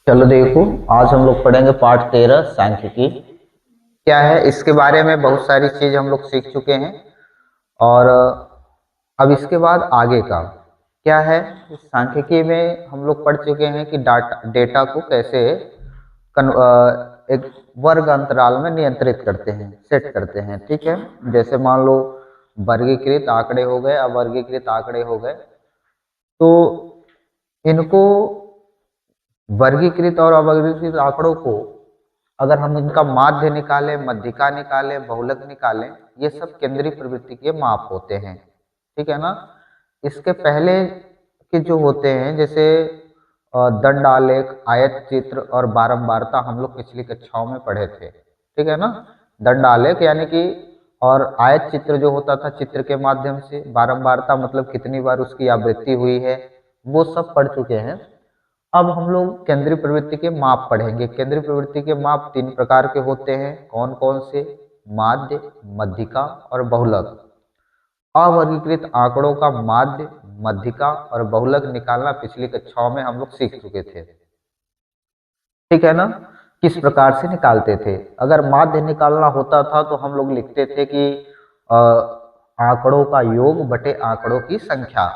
चलो देखो, आज हम लोग पढ़ेंगे पाठ 13 सांख्यिकी क्या है। इसके बारे में बहुत सारी चीज हम लोग सीख चुके हैं और अब इसके बाद आगे का क्या है। सांख्यिकी में हम लोग पढ़ चुके हैं कि डेटा को कैसे एक वर्ग अंतराल में नियंत्रित करते हैं, सेट करते हैं। ठीक है, जैसे मान लो वर्गीकृत आंकड़े हो गए, अवर्गीकृत आंकड़े हो गए, तो इनको वर्गीकृत और अवर्गीकृत आंकड़ों को अगर हम इनका माध्य निकालें, मध्यिका निकालें, बहुलक निकालें, ये सब केंद्रीय प्रवृत्ति के माप होते हैं। ठीक है ना। इसके पहले के जो होते हैं जैसे दंड आलेख, आयत चित्र और बारंबारता, हम लोग पिछली कक्षाओं में पढ़े थे। ठीक है ना। दंड आलेख यानी कि और आयत चित्र जो होता था चित्र के माध्यम से, बारंबारता मतलब कितनी बार उसकी आवृत्ति हुई है, वो सब पढ़ चुके हैं। अब हम लोग केंद्रीय प्रवृत्ति के माप पढ़ेंगे। केंद्रीय प्रवृत्ति के माप 3 प्रकार के होते हैं। कौन कौन से? माध्य, मध्यिका और बहुलक। अवर्गीकृत आंकड़ों का माध्य, मध्यिका और बहुलक निकालना पिछली कक्षाओं में हम लोग सीख चुके थे। ठीक है ना। किस प्रकार से निकालते थे? अगर माध्य निकालना होता था तो हम लोग लिखते थे कि आंकड़ों का योग बटे आंकड़ों की संख्या।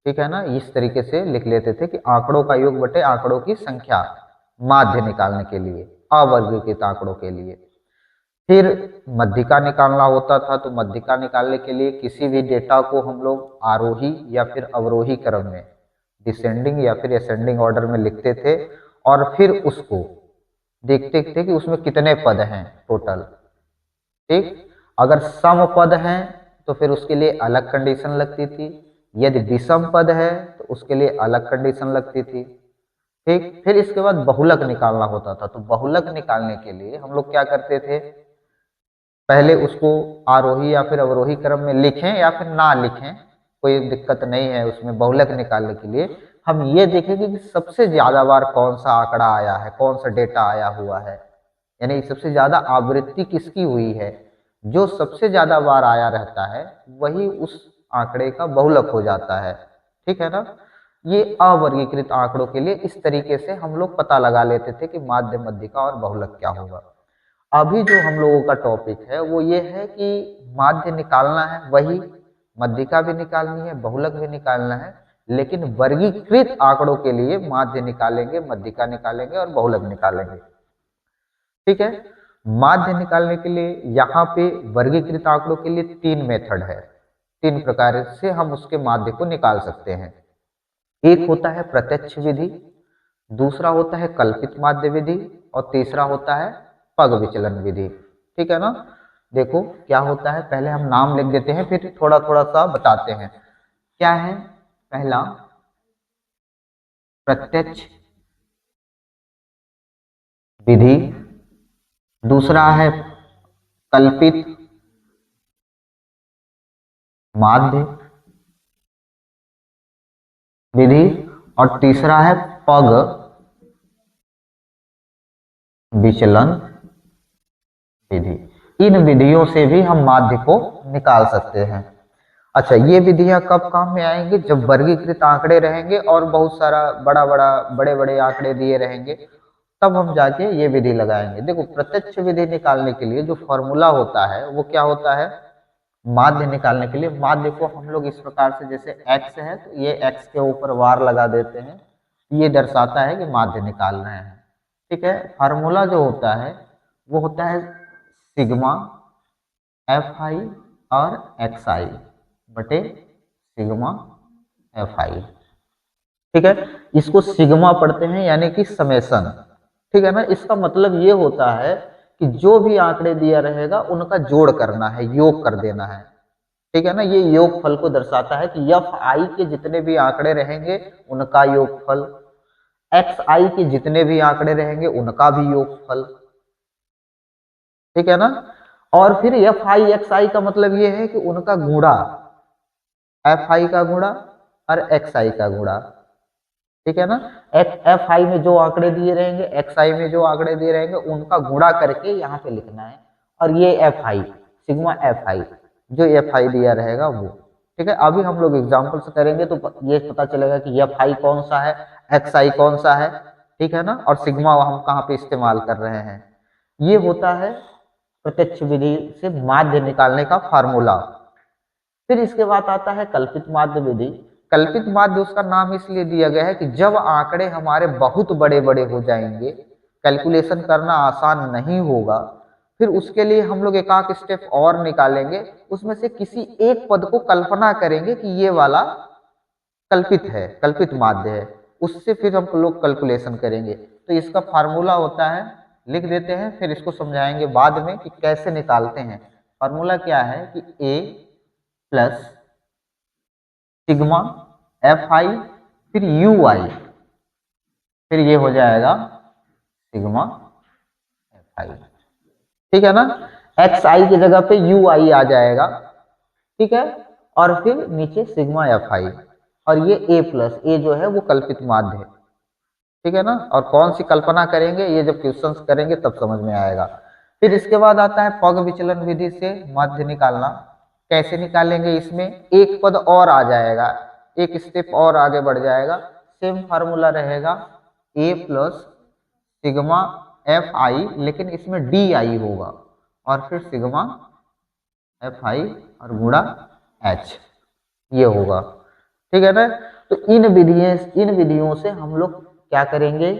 ठीक है ना, इस तरीके से लिख लेते थे कि आंकड़ों का योग बटे आंकड़ों की संख्या, माध्य निकालने के लिए, अवर्गीकृत आंकड़ों के लिए। फिर मध्यिका निकालना होता था तो मध्यिका निकालने के लिए किसी भी डेटा को हम लोग आरोही या फिर अवरोही क्रम में, डिसेंडिंग या फिर असेंडिंग ऑर्डर में लिखते थे और फिर उसको देखते थे कि उसमें कितने पद हैं टोटल। ठीक, अगर सम पद हैं तो फिर उसके लिए अलग कंडीशन लगती थी, यदि विषम पद है तो उसके लिए अलग कंडीशन लगती थी। ठीक, फिर इसके बाद बहुलक निकालना होता था। तो बहुलक निकालने के लिए हम लोग क्या करते थे, पहले उसको आरोही या फिर अवरोही क्रम में लिखें या फिर ना लिखें, कोई दिक्कत नहीं है उसमें। बहुलक निकालने के लिए हम ये देखेंगे कि सबसे ज्यादा बार कौन सा आंकड़ा आया है, कौन सा डेटा आया हुआ है, यानी सबसे ज्यादा आवृत्ति किसकी हुई है। जो सबसे ज्यादा बार आया रहता है वही उस आंकड़े का बहुलक हो जाता है। ठीक है ना। ये अवर्गीकृत आंकड़ों के लिए इस तरीके से हम लोग पता लगा लेते थे कि माध्य, मध्यिका और बहुलक क्या होगा। अभी जो हम लोगों का टॉपिक है वो ये है कि माध्य निकालना है, वही मध्यिका भी निकालनी है, बहुलक भी निकालना है, लेकिन वर्गीकृत आंकड़ों के लिए माध्य निकालेंगे, मध्यिका निकालेंगे और बहुलक निकालेंगे। ठीक है। माध्य निकालने के लिए यहाँ पे वर्गीकृत आंकड़ों के लिए 3 मेथड है, 3 प्रकार से हम उसके माध्य को निकाल सकते हैं। एक होता है प्रत्यक्ष विधि, दूसरा होता है कल्पित माध्य विधि और तीसरा होता है पग विचलन विधि। ठीक है ना। देखो क्या होता है, पहले हम नाम लिख देते हैं फिर थोड़ा थोड़ा सा बताते हैं। क्या है? पहला प्रत्यक्ष विधि, दूसरा है कल्पित माध्य विधि और तीसरा है पग विचलन विधि। इन विधियों से भी हम माध्य को निकाल सकते हैं। अच्छा, ये विधियां कब काम में आएंगे? जब वर्गीकृत आंकड़े रहेंगे और बहुत सारा बड़े बड़े आंकड़े दिए रहेंगे, तब हम जाके ये विधि लगाएंगे। देखो, प्रत्यक्ष विधि निकालने के लिए जो फॉर्मूला होता है वो क्या होता है? माध्य निकालने के लिए माध्य को हम लोग इस प्रकार से, जैसे x है तो ये x के ऊपर वार लगा देते हैं, ये दर्शाता है कि माध्य निकाल रहे हैं। ठीक है। फार्मूला जो होता है वो होता है सिग्मा fi और xi बटे सिग्मा fi। ठीक है, इसको सिग्मा पढ़ते हैं यानी कि समेशन। ठीक है ना। इसका मतलब ये होता है कि जो भी आंकड़े दिया रहेगा उनका जोड़ करना है, योग कर देना है। ठीक है ना। ये योगफल को दर्शाता है कि एफ आई के जितने भी आंकड़े रहेंगे उनका योगफल, एक्स आई के जितने भी आंकड़े रहेंगे उनका भी योगफल। ठीक है ना। और फिर एफ आई एक्स आई का मतलब ये है कि उनका गुणा, एफ आई का गुणा और एक्स आई का गुणा। ठीक है ना। एफ आई में जो आंकड़े दिए रहेंगे, एक्स आई में जो आंकड़े दिए रहेंगे, उनका गुणा करके यहाँ पे लिखना है। और ये F I, sigma F I, जो एफ आई दिया रहेगा वो। ठीक है। अभी हम लोग एग्जाम्पल से करेंगे तो ये पता चलेगा कि एफ आई कौन सा है, एक्स आई कौन सा है। ठीक है ना, और सिग्मा हम कहाँ पे इस्तेमाल कर रहे हैं। ये होता है प्रत्यक्ष विधि से माध्य निकालने का फार्मूला। फिर इसके बाद आता है कल्पित माध्य विधि। कल्पित माध्य उसका नाम इसलिए दिया गया है कि जब आंकड़े हमारे बहुत बड़े बड़े हो जाएंगे, कैलकुलेशन करना आसान नहीं होगा, फिर उसके लिए हम लोग एक आध स्टेप और निकालेंगे, उसमें से किसी एक पद को कल्पना करेंगे कि ये वाला कल्पित है, कल्पित माध्य है, उससे फिर हम लोग कैलकुलेशन करेंगे। तो इसका फार्मूला होता है, लिख देते हैं, फिर इसको समझाएंगे बाद में कि कैसे निकालते हैं। फार्मूला क्या है कि ए प्लस सिग्मा एफ आई फिर यू आई, फिर ये हो जाएगा सिग्मा एफ आई, ठीक है ना। एक्स आई की जगह पे यू आई आ जाएगा, ठीक है, और फिर नीचे सिग्मा एफ आई, और ये ए प्लस, ए जो है वो कल्पित माध्य है, ठीक है ना। और कौन सी कल्पना करेंगे ये जब क्वेश्चंस करेंगे तब समझ में आएगा। फिर इसके बाद आता है पग विचलन विधि से माध्य निकालना। कैसे निकालेंगे, इसमें एक पद और आ जाएगा, एक स्टेप और आगे बढ़ जाएगा, सेम फार्मूला रहेगा ए प्लस सिग्मा एफ आई, लेकिन इसमें डी आई होगा, और फिर सिग्मा एफ आई और गुणा एच, ये होगा, ठीक है ना। तो इन विधियों से हम लोग क्या करेंगे,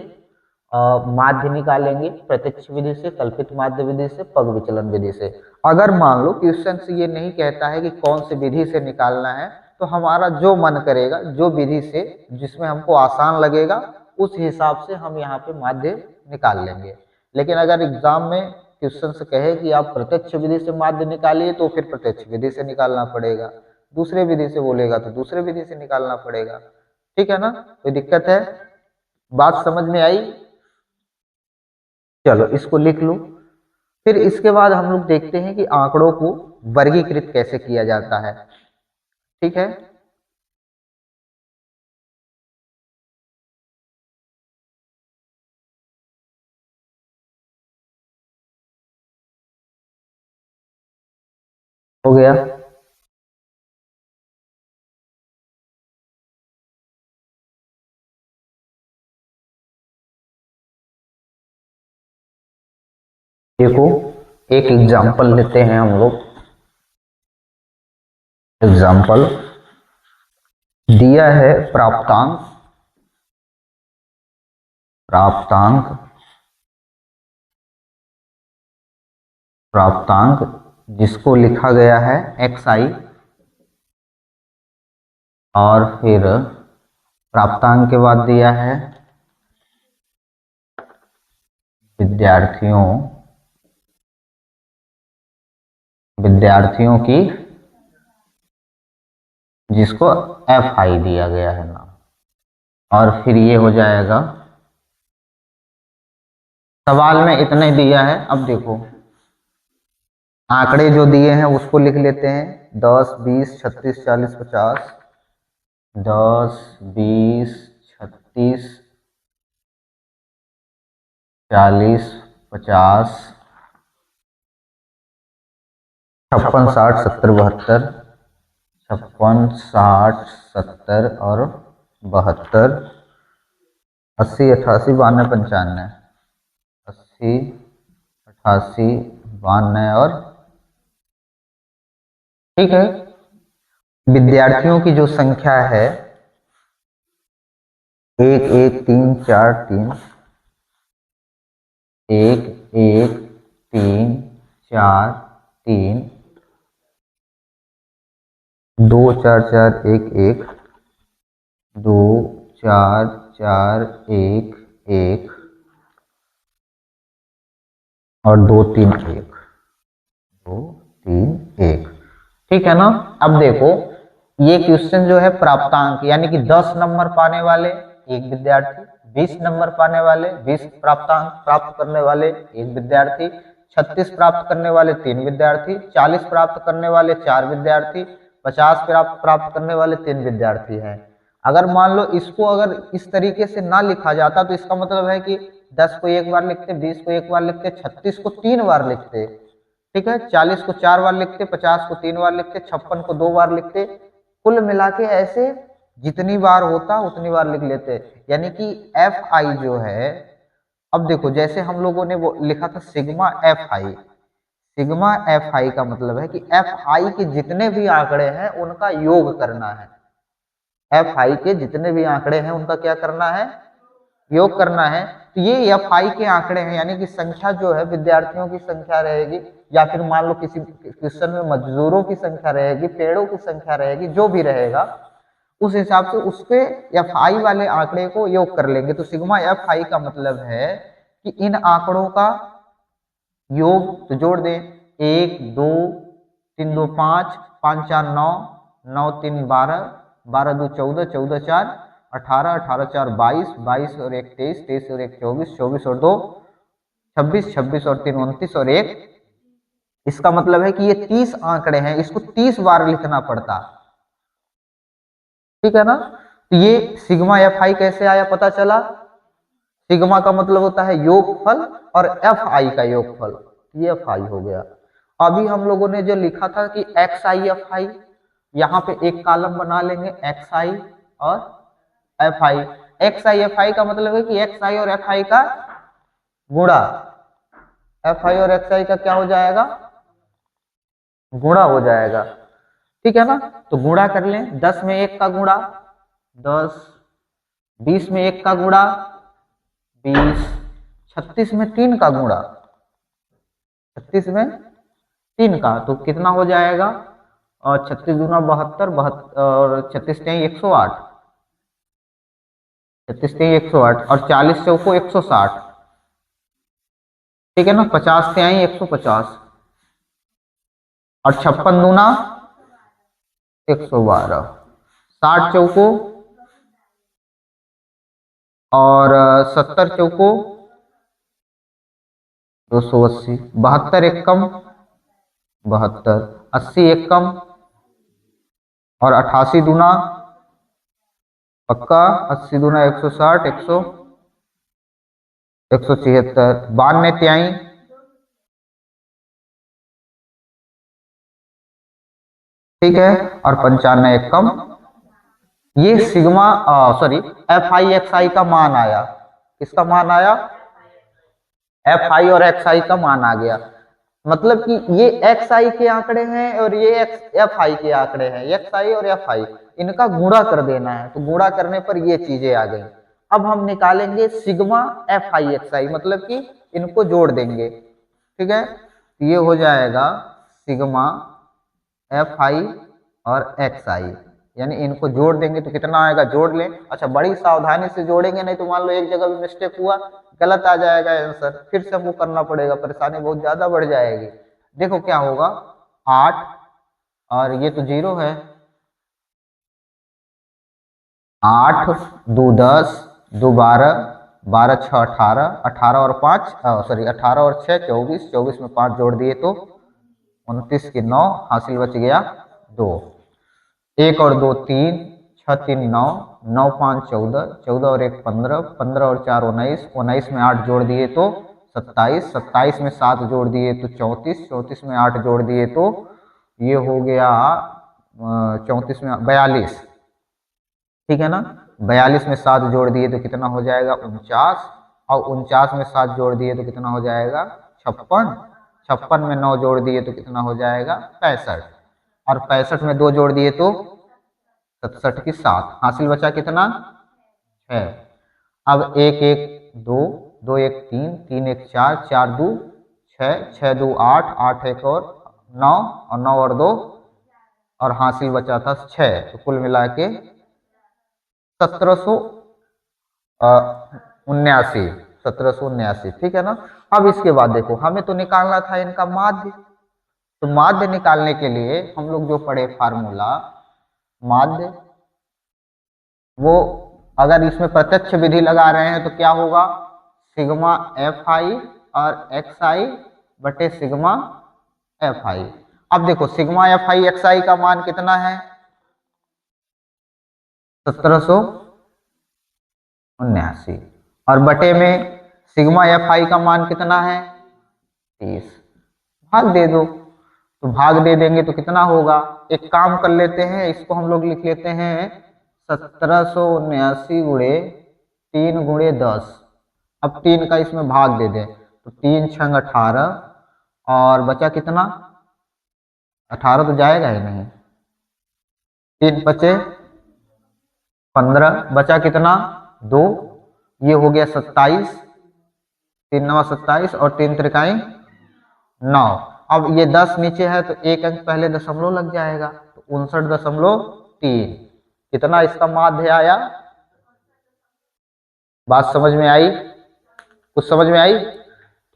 माध्य निकालेंगे, प्रत्यक्ष विधि से, कल्पित माध्य विधि से, पग विचलन विधि से। अगर मान लो क्वेश्चन से ये नहीं कहता है कि कौन सी विधि से निकालना है, तो हमारा जो मन करेगा, जो विधि से जिसमें हमको आसान लगेगा, उस हिसाब से हम यहाँ पे माध्य निकाल लेंगे। लेकिन अगर एग्जाम में क्वेश्चन से कहे कि आप प्रत्यक्ष विधि से माध्य निकालिए, तो फिर प्रत्यक्ष विधि से निकालना पड़ेगा। दूसरे विधि से बोलेगा तो दूसरे विधि से निकालना पड़ेगा, ठीक है ना। कोई दिक्कत है, बात समझ में आई। चलो इसको लिख लो। फिर इसके बाद हम लोग देखते हैं कि आंकड़ों को वर्गीकृत कैसे किया जाता है, ठीक है। हो गया। देखो एक एग्जांपल लेते हैं हम लोग। एग्जांपल दिया है प्राप्तांक, प्राप्तांक प्राप्तांक जिसको लिखा गया है एक्स आई, और फिर प्राप्तांक के बाद दिया है विद्यार्थियों विद्यार्थियों की, जिसको एफ आई दिया गया है नाम, और फिर ये हो जाएगा। सवाल में इतने दिया है, अब देखो आंकड़े जो दिए हैं उसको लिख लेते हैं, 10 20 36 40 50, 10 20 36 40 50 56 60 70 72, 56 60 70 और 72, 80 88 92 95, 80 88 92 और, ठीक है। विद्यार्थियों की जो संख्या है 1 1 3 4 3, 1 1 3 4 3, 2 4 4 1 1, 2 4 4 1 1 और 2 3 1, 2 3 1, ठीक है ना। अब देखो ये क्वेश्चन जो है प्राप्तांक, यानी कि 10 नंबर पाने वाले एक विद्यार्थी, 20 नंबर पाने वाले 20 प्राप्तांक प्राप्त करने वाले एक विद्यार्थी, 36 प्राप्त करने वाले 3 विद्यार्थी, 40 प्राप्त करने वाले 4 विद्यार्थी, 50 प्राप्त करने वाले 3 विद्यार्थी हैं। अगर मान लो इसको अगर इस तरीके से ना लिखा जाता, तो इसका मतलब है कि 10 को एक बार लिखते, 20 को एक बार लिखते, 36 को 3 बार लिखते, ठीक है, 40 को 4 बार लिखते, 50 को 3 बार लिखते, 56 को 2 बार लिखते, कुल मिला के ऐसे जितनी बार होता उतनी बार लिख लेते, यानी कि एफ आई जो है, अब देखो जैसे हम लोगों ने वो लिखा था sigma F I, sigma F I का मतलब है कि एफ आई के जितने भी आंकड़े हैं उनका योग करना है, एफ आई के जितने भी आंकड़े हैं उनका क्या करना है, योग करना है। तो ये एफ आई के आंकड़े हैं, यानी कि संख्या जो है विद्यार्थियों की संख्या रहेगी, या फिर मान लो किसी क्वेश्चन में मजदूरों की संख्या रहेगी, पेड़ों की संख्या रहेगी, जो भी रहेगा उस हिसाब से उसके एफ आई वाले आंकड़े को योग कर लेंगे। तो सिग्मा एफ आई का मतलब है कि इन आंकड़ों का योग, तो जोड़ दें, 1 2 3 2 5, 5 4 9, 9 3 12, 12 2 14, 14 4 18, 18 4 22, 22 और 1 23, 23 और 1 24, 24 और 2 26, 26 और 3 29 और 1, इसका मतलब है कि ये 30 आंकड़े हैं, इसको 30 बार लिखना पड़ता, ठीक है ना। तो ये सिग्मा एफ आई कैसे आया पता चला, सिग्मा का मतलब होता है योगफल और एफ आई का योगफल, ये एफ आई हो गया। अभी हम लोगों ने जो लिखा था कि एक्स आई एफ आई, यहाँ पे एक कॉलम बना लेंगे एक्स आई और F I. X I F I का मतलब है कि एक्स आई और एफ आई का गुणा, एफ आई और एक्स आई का क्या हो जाएगा, गुणा हो जाएगा, ठीक है ना। तो गुणा कर लें, 10 में 1 का गुणा 10, 20 में 1 का गुणा 20, 36 में 3 का गुणा, 36 में 3 का, तो कितना हो जाएगा, और 36 दूना 72, और 36 तेई 108, 36 तेई 108 और 40 चौको 160, ठीक है ना, 50 तेई 150 और 56 दूना 112, 60 चौको और 70 चौको 280, 72 एक कम 72, 80 एक कम और 88 दूना पक्का, 80 दूना 160, 176, 92 त्याई, ठीक है, और 95 एक कम। ये sigma sorry F I X I का मान आया, किसका मान आया, एफ आई और एक्स आई का मान आ गया। मतलब कि ये एक्स आई के आंकड़े हैं और ये एफ आई के आंकड़े हैं, एक्स आई और एफ आई, इनका गुणा कर देना है, तो गुणा करने पर ये चीजें आ गई। अब हम निकालेंगे सिग्मा एफ आई एक्स आई, मतलब कि इनको जोड़ देंगे, ठीक है, ये हो जाएगा सिग्मा एफ आई और एक्स आई, यानी इनको जोड़ देंगे तो कितना आएगा, जोड़ लें। अच्छा बड़ी सावधानी से जोड़ेंगे, नहीं तो मान लो एक जगह भी मिस्टेक हुआ, गलत आ जाएगा आंसर, फिर से हमको करना पड़ेगा, परेशानी बहुत ज्यादा बढ़ जाएगी। देखो क्या होगा, 8 और ये तो 0 है, 8 2 10, 2 12, 12 6 18, 18 और 5 सॉरी 18 और 6 24, 24 में 5 जोड़ दिए तो 29 की 9, हासिल बच गया 2, 1 और 2 3, 6 3 9, 9 5 14, 14 और 1 15, 15 और 4 19, 19 में 8 जोड़ दिए तो 27, 27 में 7 जोड़ दिए तो 34, 34 में 8 जोड़ दिए तो ये हो गया 34 में 42, ठीक है ना, 42 में 7 जोड़ दिए तो कितना हो जाएगा 49, और 49 में 7 जोड़ दिए तो कितना हो जाएगा 56, 56 में 9 जोड़ दिए तो कितना हो जाएगा 65, और 65 में 2 जोड़ दिए तो 67 की 7, हासिल बचा कितना 6। अब 1 1 2, 2 1 3, 3 1 4, 4 2 6, 6 2 8, 8 1 और 9, और 9 और 2, और हासिल बचा था 6, तो कुल मिला के 1779, 1779, ठीक है ना। अब इसके बाद देखो हमें तो निकालना था इनका माध्य, तो माध्य निकालने के लिए हम लोग जो पढ़े फार्मूला माध्य, वो अगर इसमें प्रत्यक्ष विधि लगा रहे हैं तो क्या होगा, सिग्मा एफ आई और एक्स आई बटे सिग्मा एफ आई। अब देखो sigma F I X I का मान कितना है 1779, और बटे में सिग्मा एफ आई का मान कितना है 30, भाग दे दो, तो भाग दे देंगे तो कितना होगा, एक काम कर लेते हैं, इसको हम लोग लिख लेते हैं 1779 गुणे 3 गुणे 10। अब 3 का इसमें भाग दे दें तो 3 छंग 18 और बचा कितना, 18 तो जाएगा ही नहीं, 3 बचे 15, बचा कितना 2, ये हो गया 27, 3 9 27 और 3 त्रिकाई 9। अब ये 10 नीचे है तो एक अंक पहले दशमलव लग जाएगा, तो 59.3। कितना इसका माध्य आया, बात समझ में आई, कुछ समझ में आई?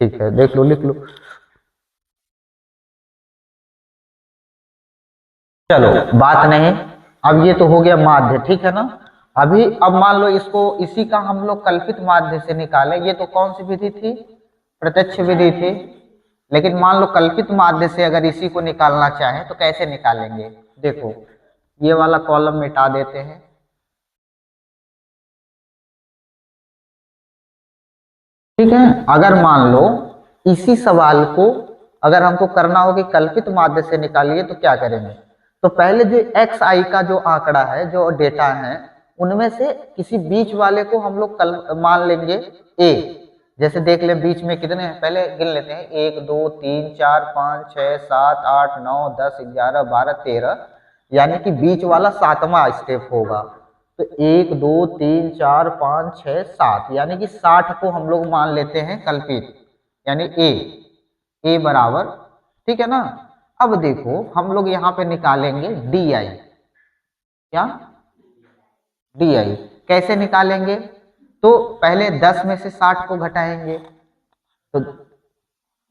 ठीक है, देख लो, लिख लो। चलो बात नहीं, अब ये तो हो गया माध्य, ठीक है ना। अब मान लो इसको, इसी का हम लोग कल्पित माध्य से निकालें। ये तो कौन सी विधि थी, प्रत्यक्ष विधि थी। लेकिन मान लो कल्पित माध्य से अगर इसी को निकालना चाहें तो कैसे निकालेंगे? देखो ये वाला कॉलम मिटा देते हैं, ठीक है। अगर मान लो इसी सवाल को अगर हमको करना हो कि कल्पित माध्य से निकालिए तो क्या करेंगे? तो पहले जो एक्स आई का जो आंकड़ा है, जो डेटा है, उनमें से किसी बीच वाले को हम लोग मान लेंगे ए। जैसे देख ले बीच में कितने हैं, पहले गिन लेते हैं, 1 2 3 4 5 6 7 8 9 10 11 12 13, यानी कि बीच वाला 7वां स्टेप होगा। तो 1 2 3 4 5 6 7, यानी कि 60 को हम लोग मान लेते हैं कल्पित, यानी ए बराबर, ठीक है ना। अब देखो हम लोग यहाँ पे निकालेंगे डी आई, क्या डी आई कैसे निकालेंगे? तो पहले 10 में से 60 को घटाएंगे, तो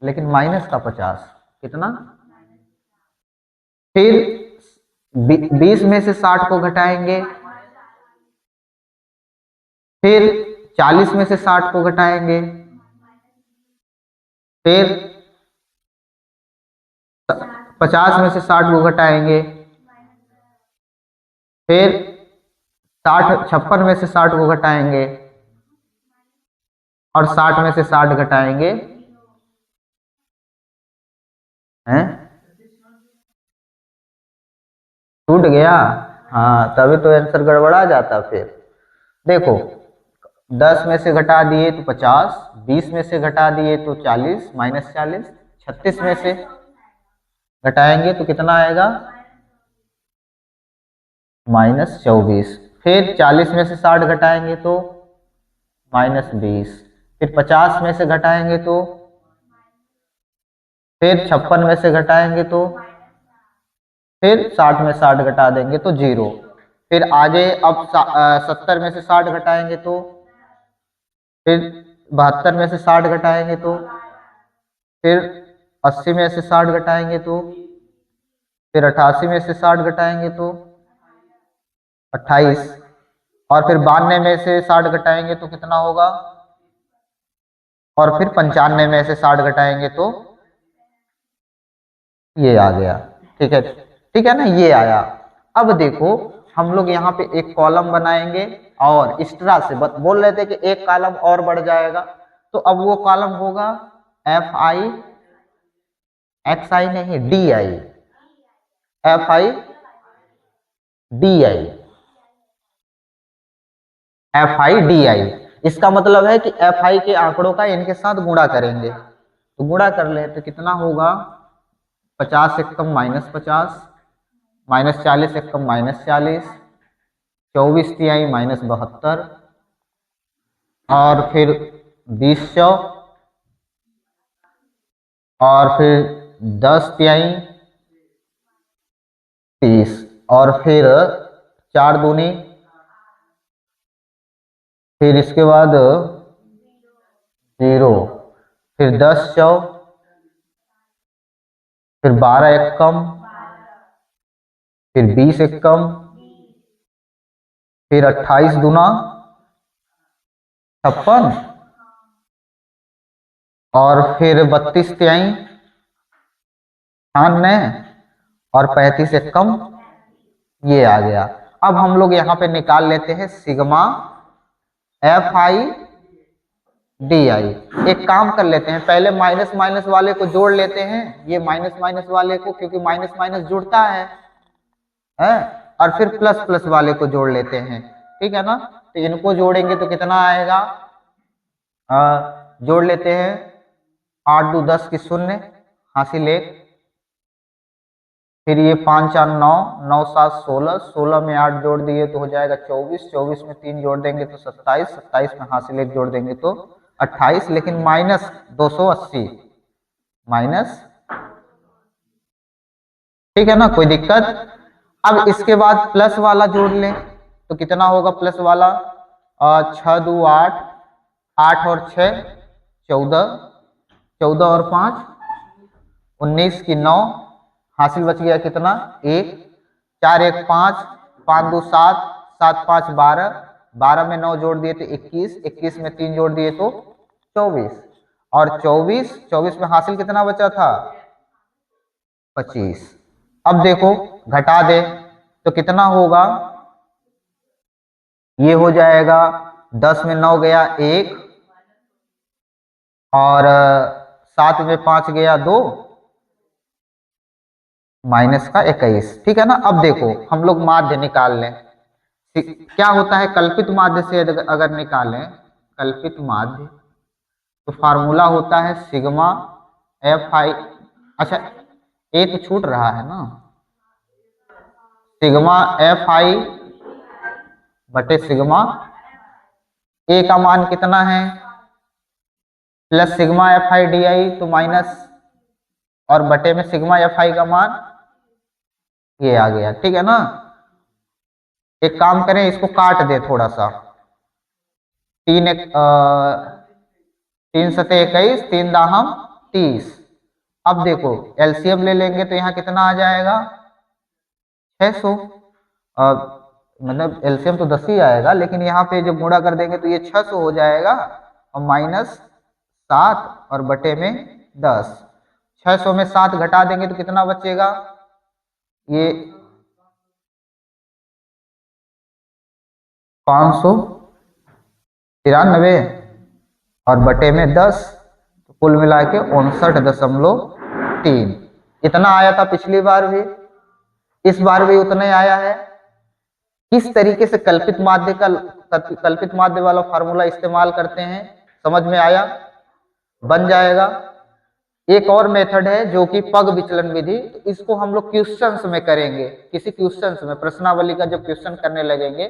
लेकिन माइनस का 50, कितना, फिर 20 में से 60 को घटाएंगे, फिर 40 में से 60 को घटाएंगे, फिर 50 में से 60 को घटाएंगे, फिर 56 में से 60 को घटाएंगे और 60 में से 60 घटाएंगे, हैं टूट गया, हाँ तभी तो आंसर गड़बड़ा जाता। फिर देखो 10 में से घटा दिए तो 50, 20 में से घटा दिए तो 40 माइनस 40, 36 में से घटाएंगे तो कितना आएगा, माइनस 24, फिर 40 में से 60 घटाएंगे तो माइनस 20, फिर 50 में से घटाएंगे तो, फिर 56 में से घटाएंगे तो, फिर 60 में 60 घटा देंगे तो 0, फिर आगे अब 70 में से 60 घटाएंगे तो, फिर 72 में से 60 घटाएंगे तो, फिर 80 में से 60 घटाएंगे तो, फिर 88 में से 60 घटाएंगे तो 28, और फिर 92 में से 60 घटाएंगे तो कितना होगा, और फिर 95 में से 60 घटाएंगे तो ये आ गया, ठीक है, ठीक है ना, ये आया। अब देखो हम लोग यहाँ पे एक कॉलम बनाएंगे और एक्स्ट्रा से बोल रहे थे कि एक कॉलम और बढ़ जाएगा, तो अब वो कॉलम होगा एफ आई, एक्स आई नहीं, D I, F I D I, F I D I. इसका मतलब है कि एफ आई के आंकड़ों का इनके साथ गुणा करेंगे, तो गुणा कर ले तो कितना होगा, 50 एकम माइनस 50, माइनस 40 एकम माइनस 40, 24 तिहाई माइनस 72, और फिर 20 और फिर 10 तिहाई 30, और फिर 4 दूनी, फिर इसके बाद 0, फिर 10 चौ, फिर 12 एकम, फिर 20 एकम, फिर 28 दूना 56, और फिर 32 तिहाई 98 और 35 एकम, ये आ गया। अब हम लोग यहाँ पे निकाल लेते हैं sigma F I D I. एक काम कर लेते हैं, पहले माइनस माइनस वाले को जोड़ लेते हैं, ये माइनस माइनस वाले को, क्योंकि माइनस माइनस जुड़ता है, और फिर प्लस प्लस वाले को जोड़ लेते हैं, ठीक है ना। तो इनको जोड़ेंगे तो कितना आएगा, जोड़ लेते हैं, 8 2 10 की 0, हासिल 1, फिर ये 5 4 9, 9 7 16, 16 में 8 जोड़ दिए तो हो जाएगा 24, 24 में 3 जोड़ देंगे तो 27, 27 में हासिल 1 जोड़ देंगे तो 28, लेकिन माइनस 280, माइनस, ठीक है ना, कोई दिक्कत। अब इसके बाद प्लस वाला जोड़ लें तो कितना होगा प्लस वाला, 6 2 8, 8 और 6 14, 14 और 5 19 की 9, हासिल बच गया कितना 1, 4 1 5, 5 2 7, 7 5 12, 12 में 9 जोड़ दिए तो 21, 21 में 3 जोड़ दिए तो 24, और 24, 24 में हासिल कितना बचा था 25। अब देखो घटा दे तो कितना होगा, ये हो जाएगा 10 में 9 गया 1, और 7 में 5 गया 2, माइनस का 21, ठीक है ना। अब देखो हम लोग माध्य निकाल लें, क्या होता है कल्पित माध्य से अगर निकालें कल्पित माध्य, तो फार्मूला होता है सिग्मा एफ आई, अच्छा ए तो छूट रहा है ना, सिग्मा एफ आई बटे सिग्मा ए का मान कितना है plus sigma F I D I, तो माइनस, और बटे में सिग्मा एफ आई का मान ये आ गया, ठीक है ना। एक काम करें इसको काट दे थोड़ा सा, 3 3 सते 21, 3 दाहम 30। अब देखो एलसीएम ले लेंगे तो यहाँ कितना आ जाएगा 600, मतलब एलसीएम तो 10 ही आएगा, लेकिन यहाँ पे जब गुणा कर देंगे तो ये 600 हो जाएगा, और माइनस 7 और बटे में 10, 600 में 7 घटा देंगे तो कितना बचेगा, ये 593, और बटे में 10, तो कुल मिला के 59.3 इतना आया था पिछली बार भी, इस बार भी उतना ही आया है। किस तरीके से कल्पित माध्य वाला फार्मूला इस्तेमाल करते हैं समझ में आया, बन जाएगा। एक और मेथड है जो कि पग विचलन विधि, तो इसको हम लोग क्वेश्चंस में करेंगे, किसी क्वेश्चंस में प्रश्नावली का जब क्वेश्चन करने लगेंगे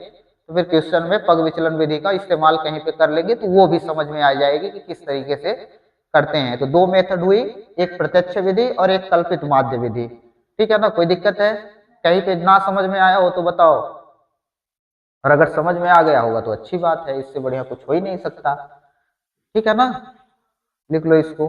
तो फिर क्वेश्चन में पग विचलन विधि का इस्तेमाल कहीं पे कर लेंगे तो वो भी समझ में आ जाएगी कि किस तरीके से करते हैं। तो 2 मेथड हुई, एक प्रत्यक्ष विधि और एक कल्पित माध्य विधि, ठीक है ना। कोई दिक्कत है, कहीं पे ना समझ में आया हो तो बताओ, और अगर समझ में आ गया होगा तो अच्छी बात है, इससे बढ़िया कुछ हो ही नहीं सकता, ठीक है ना। लिख लो इसको।